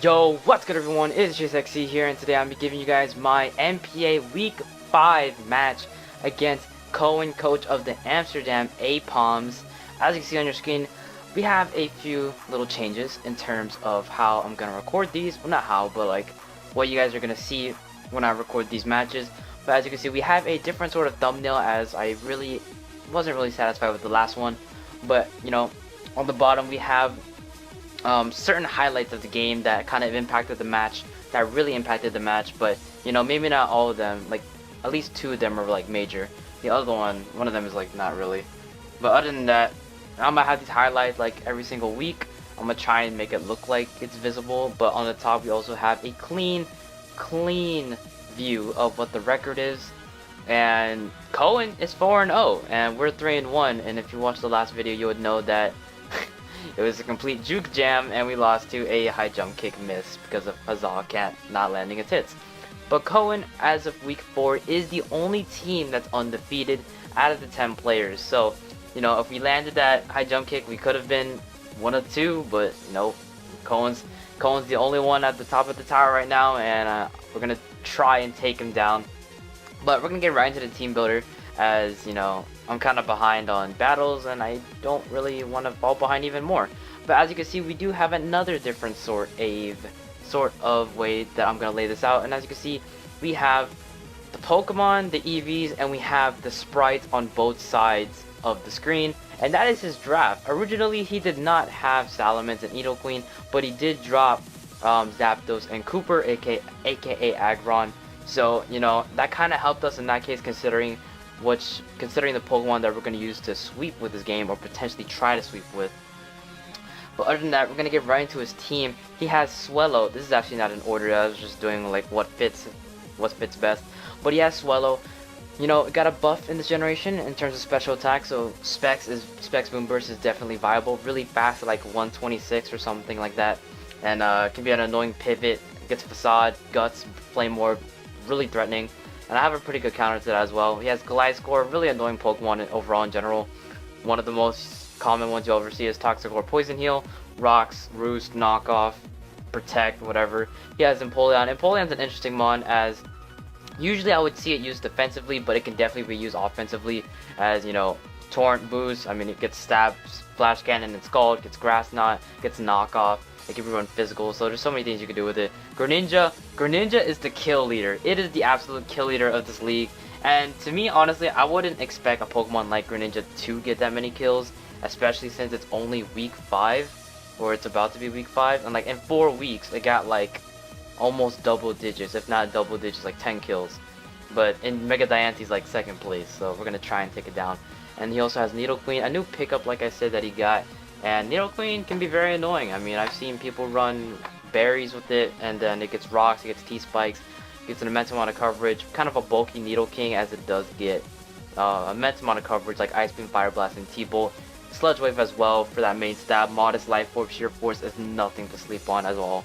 Yo, what's good everyone, it's JSXC here, and today I'm giving you guys my NPA Week 5 match against Cohen, coach of the Amsterdam Aipoms. As you can see on your screen, we have a few little changes in terms of how I'm going to record these. Well, not how, but like what you guys are going to see when I record these matches. But as you can see, we have a different sort of thumbnail, as I wasn't really satisfied with the last one. But, you know, on the bottom we have certain highlights of the game that kind of impacted the match, that really impacted the match, but you know, maybe not all of them. Like at least 2 of them are like major. The other one of them is like not really. But other than that, I'm gonna have these highlights like every single week. I'm gonna try and make it look like it's visible, but on the top we also have a clean view of what the record is. And Cohen is 4-0 and we're 3-1, and if you watched the last video you would know that it was a complete juke jam, and we lost to a high jump kick miss because of Hazal Cat not landing its hits. But Cohen, as of week 4, is the only team that's undefeated out of the 10 players. So, you know, if we landed that high jump kick, we could have been 1 of 2, but nope. Cohen's the only one at the top of the tower right now, and we're gonna try and take him down. But we're gonna get right into the team builder, as you know, I'm kind of behind on battles and I don't really want to fall behind even more. But as you can see, we do have another different sort of way that I'm going to lay this out. And as you can see, we have the Pokemon, the EVs, and we have the sprites on both sides of the screen. And that is his draft. Originally, he did not have Salamence and Nidoqueen, but he did drop Zapdos and Cooper, aka Aggron. So, you know, that kind of helped us in that case, considering the Pokemon that we're going to use to sweep with this game, or potentially try to sweep with. But other than that, we're going to get right into his team. He has Swellow. This is actually not in order. I was just doing like what fits best. But he has Swellow. You know, got a buff in this generation in terms of special attack, so Specs Moonburst is definitely viable. Really fast at like 126 or something like that. And can be an annoying pivot. Gets Facade, Guts, Flame Orb, really threatening. And I have a pretty good counter to that as well. He has Gliscor, really annoying Pokemon overall in general. One of the most common ones you'll ever see is Toxicor, Poison Heal, Rocks, Roost, Knockoff, Protect, whatever. He has Empoleon. Empoleon's an interesting mon, as usually I would see it used defensively, but it can definitely be used offensively, as, you know, Torrent Boost. I mean, it gets Stab, Splash Cannon, and Scald, gets Grass Knot, gets Knockoff. It can be run physical, so there's so many things you can do with it. Greninja is the kill leader. It is the absolute kill leader of this league. And to me, honestly, I wouldn't expect a Pokemon like Greninja to get that many kills, especially since it's only week 5, or it's about to be week 5. And like in 4 weeks, it got like almost double digits, if not double digits, like 10 kills. But in Mega Dianthe's like 2nd place, so we're gonna try and take it down. And he also has Nidoqueen, a new pickup, like I said, that he got. And Nidoqueen can be very annoying. I mean, I've seen people run berries with it, and then it gets rocks, it gets T-spikes, gets an immense amount of coverage. Kind of a bulky Nidoking, as it does get immense amount of coverage, like Ice Beam, Fire Blast, and T-Bolt. Sludge Wave as well for that main stab. Modest Life Orb, Sheer Force is nothing to sleep on at all.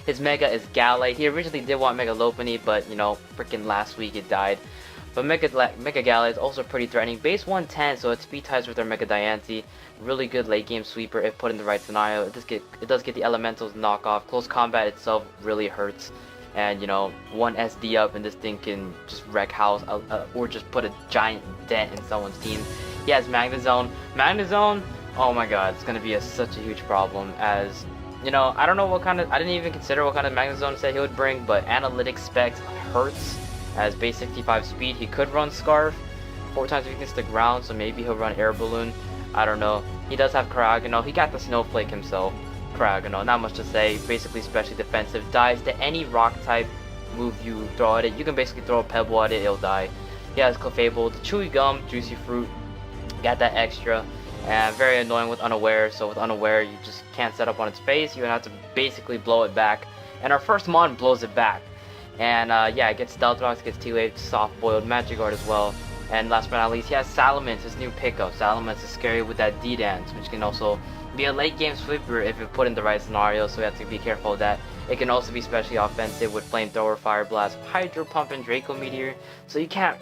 His Mega is Gallade. He originally did want Mega Lopunny, but you know, freaking last week it died. But Mega Gallade is also pretty threatening. Base 110, so it speed ties with our Mega Dianthe. Really good late game sweeper if put in the right scenario. It does get the elementals knockoff. Close combat itself really hurts. And you know, 1 SD up and this thing can just wreck house, or just put a giant dent in someone's team. He has Magnezone. Magnezone, oh my god, it's gonna be such a huge problem, as you know, I don't know what kind of, I didn't even consider what kind of Magnezone set he would bring, but Analytic Specs hurts. As base 65 speed, he could run Scarf, 4 times weakness to ground, so maybe he'll run Air Balloon. I don't know. He does have Cryogonal. He got the Snowflake himself. Cryogonal, not much to say. Basically specially defensive. Dies to any rock type move you throw at it. You can basically throw a pebble at it, it'll die. He has Clefable, the Chewy Gum, Juicy Fruit. Got that extra. And very annoying with Unaware. So with Unaware, you just can't set up on its face. You have to basically blow it back. And our first mon blows it back. And yeah, it gets Stealth Rocks, gets T-Wave, Soft Boiled, Magic Guard as well. And last but not least, he has Salamence, his new pickup. Salamence is scary with that D-Dance, which can also be a late game sweeper if it put in the right scenario, so we have to be careful of that. It can also be specially offensive with Flamethrower, Fire Blast, Hydro Pump, and Draco Meteor. So you can't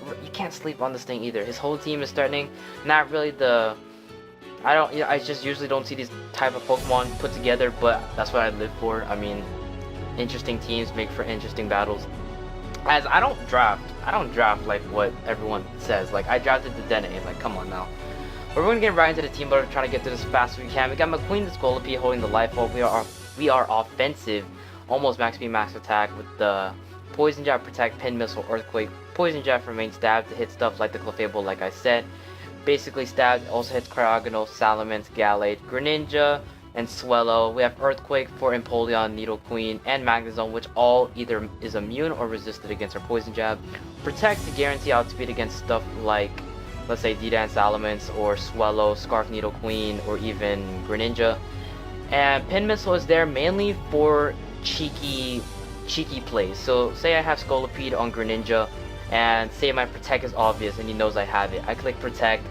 sleep on this thing either. His whole team is threatening. Not really the I just usually don't see these type of Pokemon put together, but that's what I live for. I mean, interesting teams make for interesting battles. As I don't draft like what everyone says. Like, I drafted the Dene, like, come on now. But we're gonna get right into the team builder, trying to get through this as fast as we can. We got McQueen, the Scolipede holding the Life Orb. We are offensive, almost max speed, max attack with the Poison Jab, Protect, Pin Missile, Earthquake. Poison Jab for main stab to hit stuff like the Clefable, like I said. Basically, stab also hits Cryogonal, Salamence, Gallade, Greninja, and Swellow. We have Earthquake for Empoleon, Nidoqueen, and Magnezone, which all either is immune or resisted against our Poison Jab. Protect to guarantee outspeed against stuff like, let's say, D-Dan, Salamence, or Swellow, Scarf, Nidoqueen, or even Greninja. And Pin Missile is there mainly for cheeky plays. So say I have Scolipede on Greninja, and say my Protect is obvious and he knows I have it. I click Protect,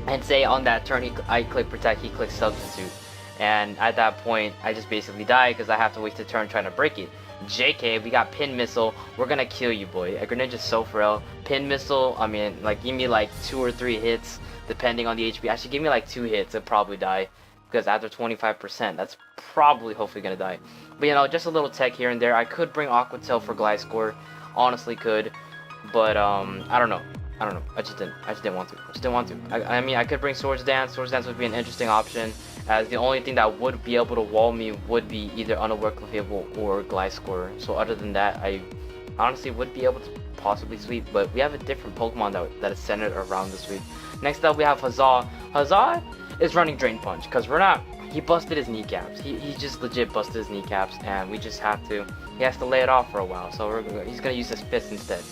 and say on that turn I click Protect, he clicks Substitute. And at that point, I just basically die because I have to waste a turn trying to break it. JK, we got Pin Missile. We're gonna kill you, boy. Greninja's so frail. Pin Missile, I mean, like, give me like 2 or 3 hits, depending on the HP. Actually, give me like 2 hits, I'll probably die. Because after 25%, that's probably hopefully gonna die. But, you know, just a little tech here and there. I could bring Aqua Tail for Gliscor. Honestly could. But, I don't know. I just didn't want to. I mean, I could bring Swords Dance. Swords Dance would be an interesting option, as the only thing that would be able to wall me would be either Unaware, Clefable, or Gliscor. So other than that, I honestly would be able to possibly sweep, but we have a different Pokemon that is centered around the sweep. Next up, we have Huzzah. Huzzah is running Drain Punch, because he busted his kneecaps. He just legit busted his kneecaps, and we just have to, he has to lay it off for a while, so he's going to use his fist instead.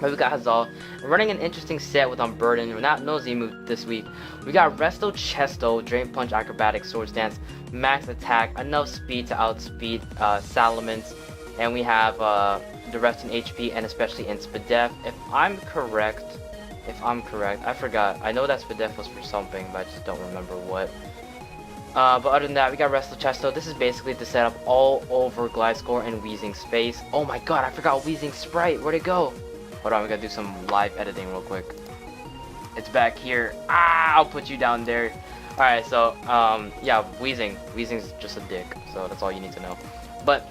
But we got Huzzah. We're running an interesting set with Unburden. We're not no Z-move this week. We got Resto, Chesto, Drain Punch, Acrobatics, Swords Dance, Max Attack, enough speed to outspeed Salamence, and we have the rest in HP and especially in Spadef. If I'm correct, I forgot. I know that Spadef was for something, but I just don't remember what. But other than that, we got Resto, Chesto. This is basically the setup all over Gliscor and Weezing space. Oh my god, I forgot Weezing Sprite. Where'd it go? Hold on, we gotta do some live editing real quick. It's back here. I'll put you down there. Alright, so, yeah, Weezing. Weezing's just a dick, so that's all you need to know. But,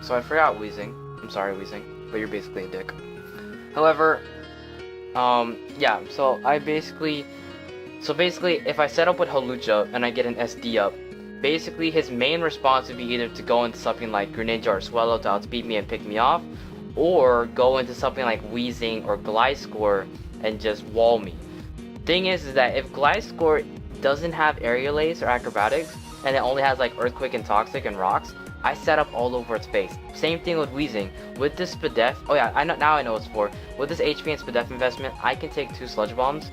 so I forgot Weezing. I'm sorry, Weezing, but you're basically a dick. However, yeah, so basically, if I set up with Hawlucha and I get an SD up, basically his main response would be either to go into something like Greninja or Swellow to outspeed me and pick me off, or go into something like Weezing or Gliscor and just wall me. Thing is that if Gliscor doesn't have Aerial Ace or Acrobatics, and it only has like Earthquake and Toxic and Rocks, I set up all over its face. Same thing with Weezing. With this Spadef, oh yeah, now I know what it's for. With this HP and Spadef investment, I can take 2 Sludge Bombs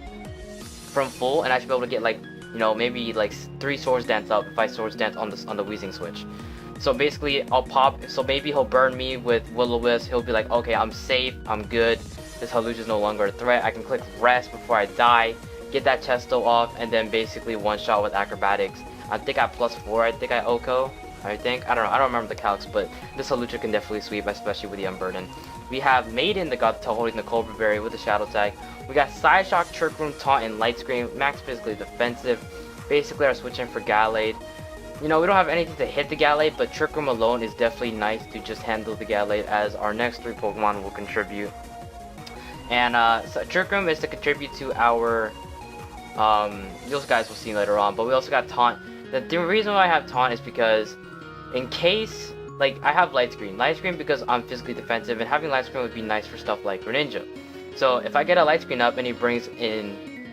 from full, and I should be able to get like, you know, maybe like 3 Swords Dance up if I Swords Dance on the Weezing switch. So basically, I'll pop. So maybe he'll burn me with Will-O-Wisp. He'll be like, okay, I'm safe, I'm good. This Hawlucha is no longer a threat. I can click Rest before I die, get that Chesto off, and then basically one shot with Acrobatics. I think I +4. I think I Oko. I don't know. I don't remember the calcs, but this Hawlucha can definitely sweep, especially with the Unburden. We have Maiden that got holding the Cobra Berry with the Shadow Tag. We got Psyshock, Trick Room, Taunt, and Light Screen. Max physically defensive. Basically, our switch in for Gallade. You know, we don't have anything to hit the Gallade, but Trick Room alone is definitely nice to just handle the Gallade, as our next 3 Pokemon will contribute. And so Trick Room is to contribute to our, those guys we'll see later on, but we also got Taunt. The reason why I have Taunt is because in case, like, I have Light Screen. Light Screen because I'm physically defensive, and having Light Screen would be nice for stuff like Greninja. So if I get a Light Screen up and he brings in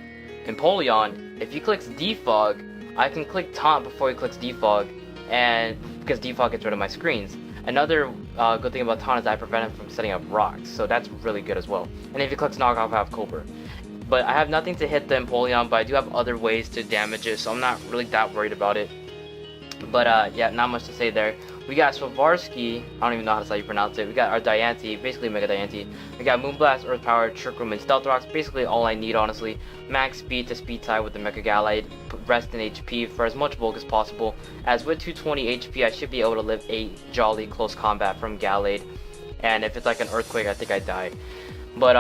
Empoleon, if he clicks Defog, I can click Taunt before he clicks Defog, and because Defog gets rid of my screens. Another good thing about Taunt is I prevent him from setting up rocks, so that's really good as well. And if he clicks Knock Off, I have Cobra. But I have nothing to hit the Empoleon, but I do have other ways to damage it, so I'm not really that worried about it. But yeah, not much to say there. We got Swarovski, I don't even know how to pronounce it. We got our Diancie, basically Mega Diancie. We got Moonblast, Earth Power, Trick Room, and Stealth Rocks, basically all I need honestly. Max speed to speed tie with the Mega Gallade, rest in HP for as much bulk as possible, as with 220 HP I should be able to live a jolly close combat from Gallade, and if it's like an Earthquake I think I die. But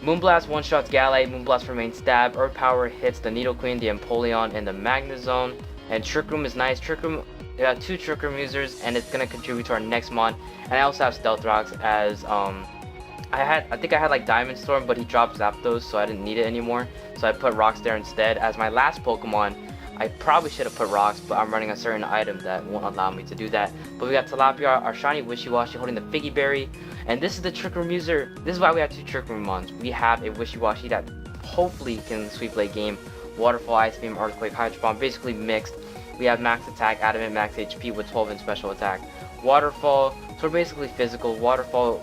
Moonblast one-shots Gallade, Moonblast for main stab, Earth Power hits the Needle Queen, the Empoleon, and the Magnezone, and Trick Room is nice. Trick Room, we got 2 Trick Room users, and it's gonna contribute to our next mon. And I also have Stealth Rocks as I think I had like Diamond Storm, but he dropped Zapdos, so I didn't need it anymore. So I put Rocks there instead. As my last Pokemon, I probably should have put Rocks, but I'm running a certain item that won't allow me to do that. But we got Tilapia, our shiny Wishy-Washy, holding the Figgy Berry, and this is the Trick Room user. This is why we have 2 Trick Room mons. We have a Wishy-Washy that hopefully can sweep late game. Waterfall, Ice Beam, Earthquake, Hydro Bomb, basically mixed. We have max attack, adamant, max HP with 12 in special attack. Waterfall, so we're basically physical. Waterfall,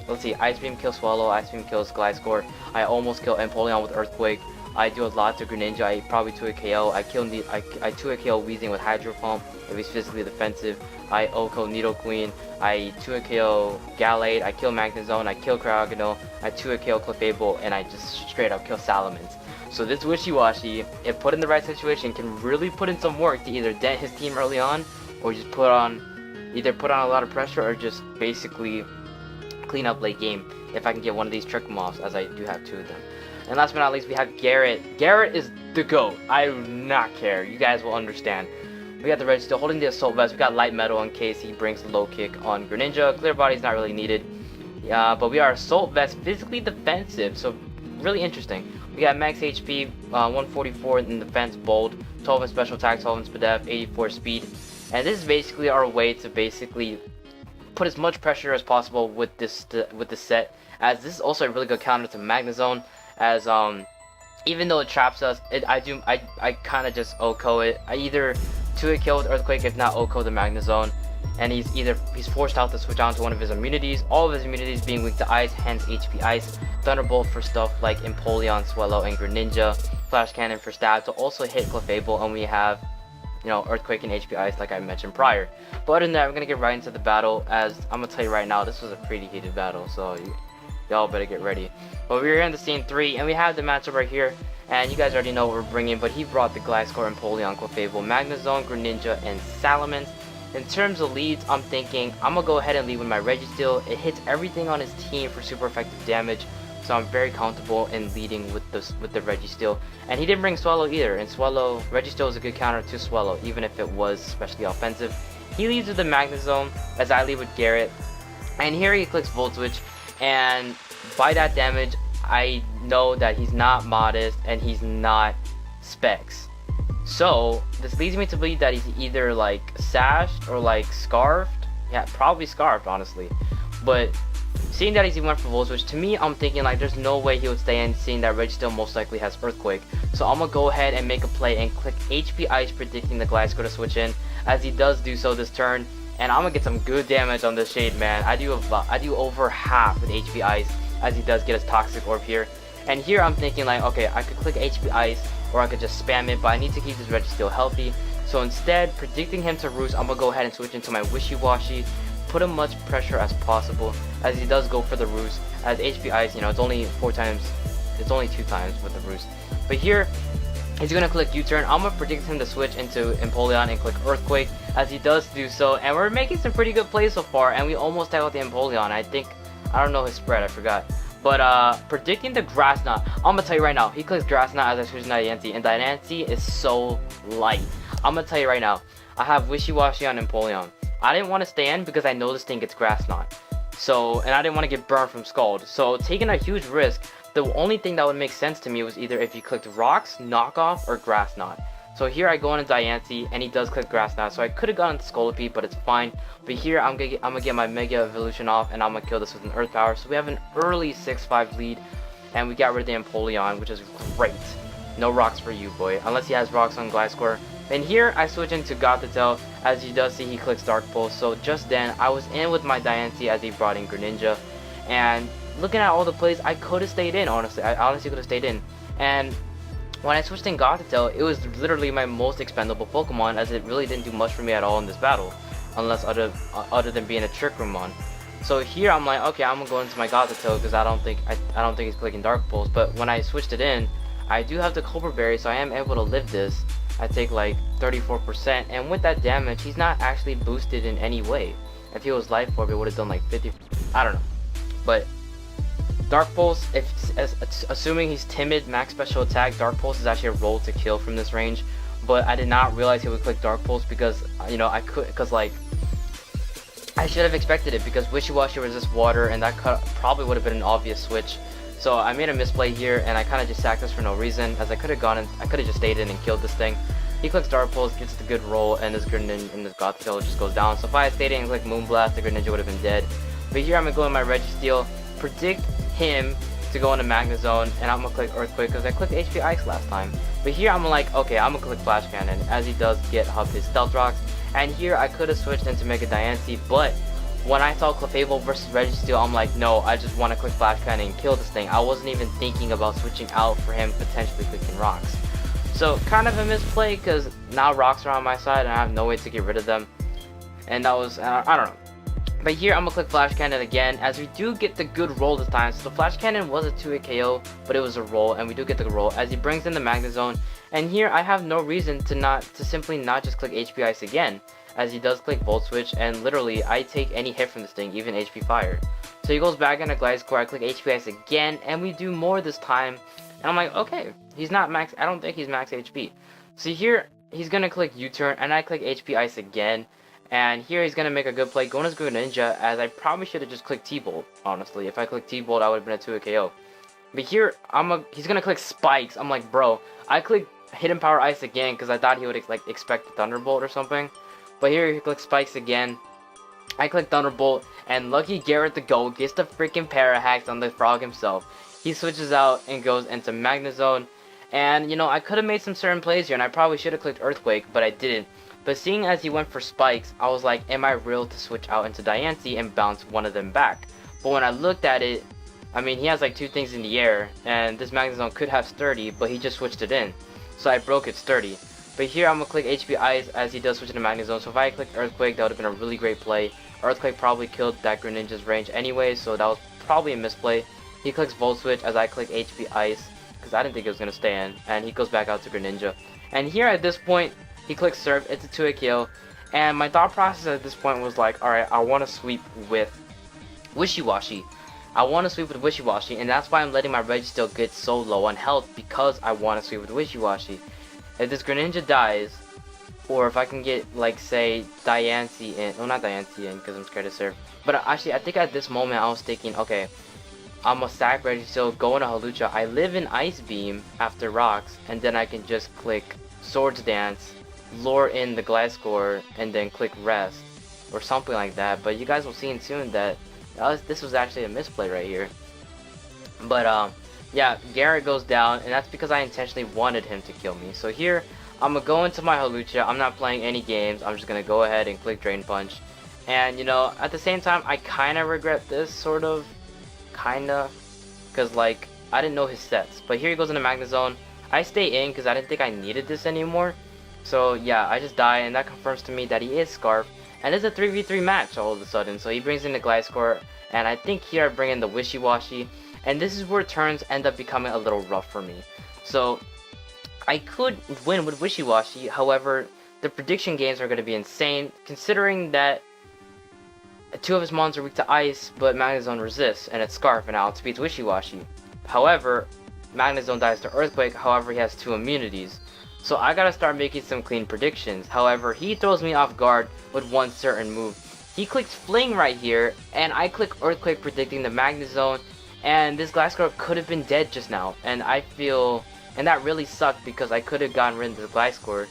let's see, Ice Beam kills Swallow, Ice Beam kills Gliscor. I almost kill Empoleon with Earthquake. I do a lot to Greninja. I probably 2 a KO. I 2 a KO Weezing with Hydro Pump if he's physically defensive. I OHKO Needle Queen. I 2 a KO Gallade. I kill Magnezone. I kill Cryogonal. I 2 a KO Clefable, and I just straight up kill Salamence. So this Wishy-Washy, if put in the right situation, can really put in some work to either dent his team early on, or just put on a lot of pressure, or just basically clean up late game if I can get one of these Trick Moths, as I do have 2 of them. And last but not least, we have Garrett. Garrett is the GOAT. I do not care. You guys will understand. We got the Red still holding the Assault Vest. We got Light Metal in case he brings the low kick on Greninja. Clear Body is not really needed. Yeah, but we are Assault Vest, physically defensive, so really interesting. We got max HP, 144 in defense, bold, 12 in special attack, 12 in speed, 84 speed. And this is basically our way to basically put as much pressure as possible with this set, as this is also a really good counter to Magnezone, as even though it traps us, I kind of just OHKO it. I either 2 a kill with Earthquake, if not OHKO the Magnezone, and he's forced out to switch on to one of his immunities, all of his immunities being weak to ice, hence HP Ice, Thunderbolt for stuff like Empoleon, Swellow, and Greninja, Flash Cannon for stab to also hit Clefable, and we have, you know, Earthquake and HP Ice like I mentioned prior. But other than that, we're gonna get right into the battle, as I'm gonna tell you right now, this was a pretty heated battle, so y'all better get ready. But we're here in the scene 3, and we have the matchup right here, and you guys already know what we're bringing, but he brought the Gliscor, Empoleon, Clefable, Magnezone, Greninja, and Salamence. In terms of leads, I'm thinking I'm gonna go ahead and lead with my Registeel. It hits everything on his team for super effective damage, so I'm very comfortable in leading with the Registeel. And he didn't bring Swallow either, and Registeel is a good counter to Swallow, even if it was especially offensive. He leads with the Magnezone, as I lead with Garrett. And here he clicks Volt Switch, and by that damage, I know that he's not Modest and he's not Specs. So this leads me to believe that he's either like sashed or like scarfed. Yeah, probably scarfed, honestly. But seeing that he went for Volt Switch, to me, I'm thinking like there's no way he would stay in, seeing that Registeel most likely has Earthquake. So I'm gonna go ahead and make a play and click HP Ice, predicting the Gliscor to switch in, as he does do so this turn. And I'm gonna get some good damage on this Shade Man. I do over half with HP Ice, as he does get his Toxic Orb here. And here I'm thinking like, okay, I could click HP Ice, or I could just spam it, but I need to keep this Registeel healthy. So instead, predicting him to Roost, I'm gonna go ahead and switch into my Wishy-Washy, put him much pressure as possible, as he does go for the Roost. As HP Ice, you know, it's only 2 times with the Roost. But here, he's gonna click U-turn. I'm gonna predict him to switch into Empoleon and click Earthquake, as he does do so. And we're making some pretty good plays so far, and we almost tackled the Empoleon. I don't know his spread, I forgot. But predicting the Grass Knot, I'm gonna tell you right now, he clicks Grass Knot as I switch to Diancie, and Diancie is so light. I'm gonna tell you right now, I have Wishy-Washy on Empoleon. I didn't want to stay in because I know this thing gets Grass Knot. So, and I didn't want to get burned from Scald. So taking a huge risk, the only thing that would make sense to me was either if he clicked Rocks, Knockoff, or Grass Knot. So here I go into Diancie, and he does click Grass Knot, so I could have gone into Scolipede, but it's fine. But here I'm gonna get my Mega Evolution off, and I'm gonna kill this with an Earth Power. So we have an early 6-5 lead, and we got rid of the Empoleon, which is great. No rocks for you, boy, unless he has rocks on Gliscor. And here I switch into Gothitelle, as you does see he clicks Dark Pulse. So just then I was in with my Diancie as he brought in Greninja, and looking at all the plays, I could have stayed in. Honestly, I honestly could have stayed in. And when I switched in Gothitelle, it was literally my most expendable Pokemon, as it really didn't do much for me at all in this battle. unless other than being a Trick Room on. So here I'm like, okay, I'm gonna go into my Gothitelle because I don't think he's clicking Dark Pulse. But when I switched it in, I do have the Cobra Berry, so I am able to live this. I take like 34%, and with that damage, he's not actually boosted in any way. If he was Life Orb, it would have done like 50. I don't know, but Dark Pulse, assuming he's timid, max special attack, Dark Pulse is actually a roll to kill from this range. But I did not realize he would click Dark Pulse because, you know, like, I should have expected it because Wishy-Washy resists water, and that probably would have been an obvious switch. So I made a misplay here, and I kind of just sacked this for no reason, as I could have just stayed in and killed this thing. He clicks Dark Pulse, gets the good roll, and this Greninja and this Gothitelle just goes down. So if I had stayed in and clicked Moonblast, the Greninja would have been dead. But here I'm gonna go in my Registeel, predict him to go into Magnezone, and I'm gonna click Earthquake because I clicked HP Ice last time. But here I'm like, okay, I'm gonna click Flash Cannon, as he does get up his Stealth Rocks. And here I could have switched into Mega Diancie, but when I saw Clefable versus Registeel, I'm like, no, I just want to click Flash Cannon and kill this thing. I wasn't even thinking about switching out for him potentially clicking Rocks. So kind of a misplay because now Rocks are on my side and I have no way to get rid of them. And that was, I don't know. But here I'm gonna click Flash Cannon again, as we do get the good roll this time. So the Flash Cannon was a 2-hit KO, but it was a roll, and we do get the roll as he brings in the Magnezone. And here I have no reason to simply not just click HP Ice again, as he does click Volt Switch, and literally I take any hit from this thing, even HP Fire. So he goes back into Gliscor, I click HP Ice again, and we do more this time. And I'm like, okay, he's not max, I don't think he's max HP. So here he's gonna click U-turn, and I click HP Ice again. And here he's going to make a good play, going as Greninja, as I probably should have just clicked T-Bolt, honestly. If I clicked T-Bolt, I would have been a 2-hit KO. But here, he's going to click Spikes. I'm like, bro, I clicked Hidden Power Ice again because I thought he would like expect Thunderbolt or something. But here he clicks Spikes again. I click Thunderbolt, and lucky Garrett the GOAT gets the freaking Parahacks on the frog himself. He switches out and goes into Magnezone. And, you know, I could have made some certain plays here, and I probably should have clicked Earthquake, but I didn't. But seeing as he went for Spikes, I was like, am I real to switch out into Diancie and bounce one of them back? But when I looked at it, I mean, he has like 2 things in the air, and this Magnezone could have Sturdy, but he just switched it in. So I broke it Sturdy. But here I'm going to click HP Ice as he does switch into Magnezone. So if I had clicked Earthquake, that would have been a really great play. Earthquake probably killed that Greninja's range anyway, so that was probably a misplay. He clicks Volt Switch as I click HP Ice, because I didn't think it was going to stay in, and he goes back out to Greninja. And here at this point, he clicks Surf, it's a 2-hit KO, and my thought process at this point was like, alright, I want to sweep with Wishy-Washy. And that's why I'm letting my Registeel get so low on health, because I want to sweep with Wishy-Washy. If this Greninja dies, or if I can get, like, say, Diancie in, well, not Diancie in, because I'm scared to Surf, but actually, I think at this moment, I was thinking, okay, I'm gonna stack Registeel, go into Hawlucha, I live in Ice Beam after Rocks, and then I can just click Swords Dance, lure in the Gliscor, and then click Rest, or something like that. But you guys will see soon that this was actually a misplay right here. But yeah, Garrett goes down, and that's because I intentionally wanted him to kill me. So here, I'm gonna go into my Hawlucha, I'm not playing any games, I'm just gonna go ahead and click Drain Punch. And you know, at the same time, I kinda regret this, sort of, because like, I didn't know his sets. But here he goes into Magnezone, I stay in because I didn't think I needed this anymore. So yeah, I just die, and that confirms to me that he is Scarf. And it's a 3v3 match all of a sudden. So he brings in the Gliscor, and I think here I bring in the Wishy-Washy. And this is where turns end up becoming a little rough for me. So I could win with Wishy-Washy, however, the prediction games are going to be insane, considering that 2 of his mons are weak to Ice, but Magnezone resists, and it's Scarf, and it outspeeds Wishy-Washy. However, Magnezone dies to Earthquake, however he has 2 immunities. So I gotta start making some clean predictions. However, he throws me off guard with one certain move. He clicks Fling right here, and I click Earthquake predicting the Magnezone, and this Gliscor could have been dead just now. And I feel, and that really sucked because I could have gotten rid of the Gliscor.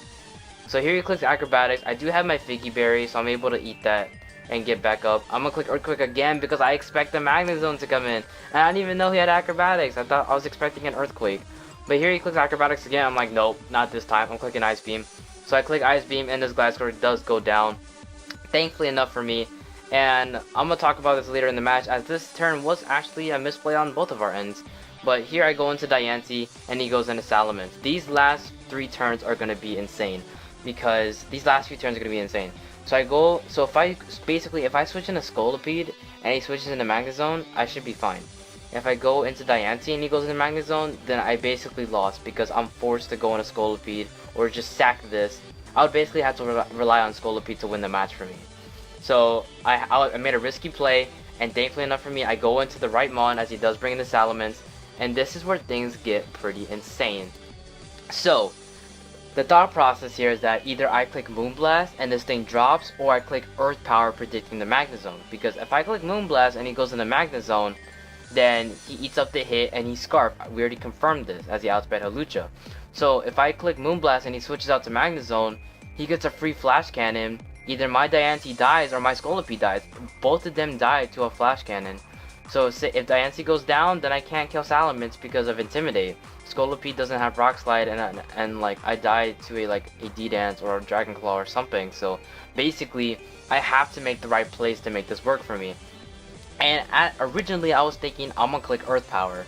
So here he clicks Acrobatics. I do have my Figgy Berry, so I'm able to eat that and get back up. I'm gonna click Earthquake again because I expect the Magnezone to come in. And I didn't even know he had Acrobatics. I was expecting an Earthquake. But here he clicks Acrobatics again. I'm like, nope, not this time. I'm clicking Ice Beam. So I click Ice Beam, and this Gliscor does go down. Thankfully enough for me. And I'm going to talk about this later in the match, as this turn was actually a misplay on both of our ends. But here I go into Diancie, and he goes into Salamence. These last 3 turns are going to be insane. Because these last few turns are going to be insane. So I go, so if I, basically, if I switch into Scolipede and he switches into Magnezone, I should be fine. If I go into Diancie and he goes into Magnezone, then I basically lost because I'm forced to go into Scolipede or just sack this. I would basically have to rely on Scolipede to win the match for me. So I made a risky play, and thankfully enough for me, I go into the right Mon as he does bring in the Salamence, and this is where things get pretty insane. So the thought process here is that either I click Moonblast and this thing drops, or I click Earth Power predicting the Magnezone. Because if I click Moonblast and he goes in the Magnezone, then he eats up the hit and he Scarf. We already confirmed this as he outsped Hawlucha. So if I click Moonblast and he switches out to Magnezone, he gets a free Flash Cannon. Either my Diancie dies or my Scolipede dies. Both of them die to a Flash Cannon. So if Diancie goes down, then I can't kill Salamence because of Intimidate. Scolipede doesn't have Rock Slide, and like I die to a D-Dance or a Dragon Claw or something. So basically, I have to make the right plays to make this work for me. And originally I was thinking I'm gonna click Earth Power.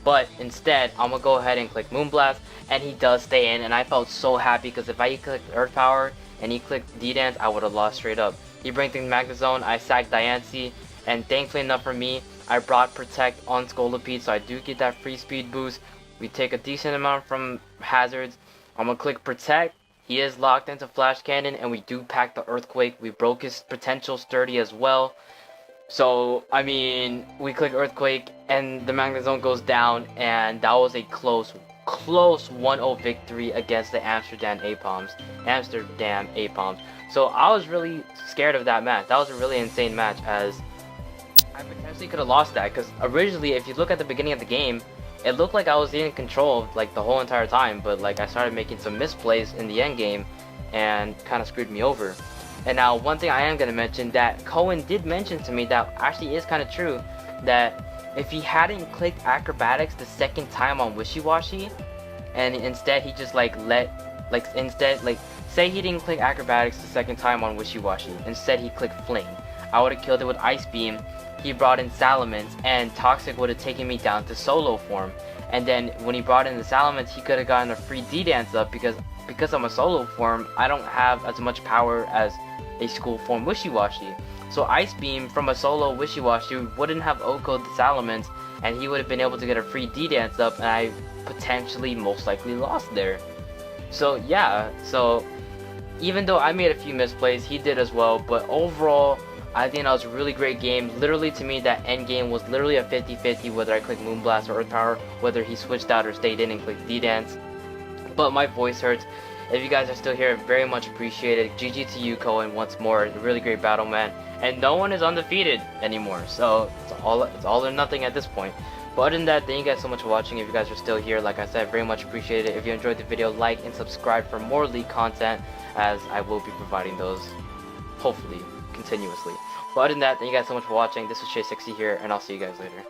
But instead, I'm gonna go ahead and click Moonblast, and he does stay in, and I felt so happy because if I clicked Earth Power and he clicked D-Dance, I would have lost straight up. He brings in Magnezone, I sacked Diancie, and thankfully enough for me, I brought Protect on Scolipede, so I do get that free speed boost. We take a decent amount from hazards. I'm gonna click Protect. He is locked into Flash Cannon, and we do pack the Earthquake. We broke his potential Sturdy as well. So, I mean, we click Earthquake, and the Magnezone goes down, and that was a close 1-0 victory against the Amsterdam Aipoms. So I was really scared of that match. That was a really insane match, as I potentially could have lost that, because originally, if you look at the beginning of the game, it looked like I was in control like the whole entire time, but like I started making some misplays in the end game and kind of screwed me over. And now one thing I am going to mention that Cohen did mention to me that actually is kind of true, that if he hadn't clicked Acrobatics the second time on Wishy-Washy, and instead he just say he didn't click Acrobatics the second time on Wishy-Washy, instead he clicked Fling, I would have killed it with Ice Beam. He brought in Salamence, and Toxic would have taken me down to solo form. And then when he brought in the Salamence, he could have gotten a free D-Dance up because I'm a solo form, I don't have as much power as a school form Wishy-Washy. So Ice Beam from a solo Wishy-Washy wouldn't have O-code the Salamence, and he would have been able to get a free D-Dance up, and I potentially most likely lost there. So yeah, so even though I made a few misplays, he did as well, but overall, I think that was a really great game. Literally, to me, that end game was literally a 50-50 whether I clicked Moonblast or Earth Power, whether he switched out or stayed in and clicked D-Dance. But my voice hurts. If you guys are still here, very much appreciated. GG to you, Cohen, once more. A really great battle, man. And no one is undefeated anymore, so it's all or nothing at this point. But other than that, thank you guys so much for watching. If you guys are still here, like I said, very much appreciated. If you enjoyed the video, like and subscribe for more League content, as I will be providing those, hopefully, continuously. But other than that, thank you guys so much for watching. This was Shay60 here, and I'll see you guys later.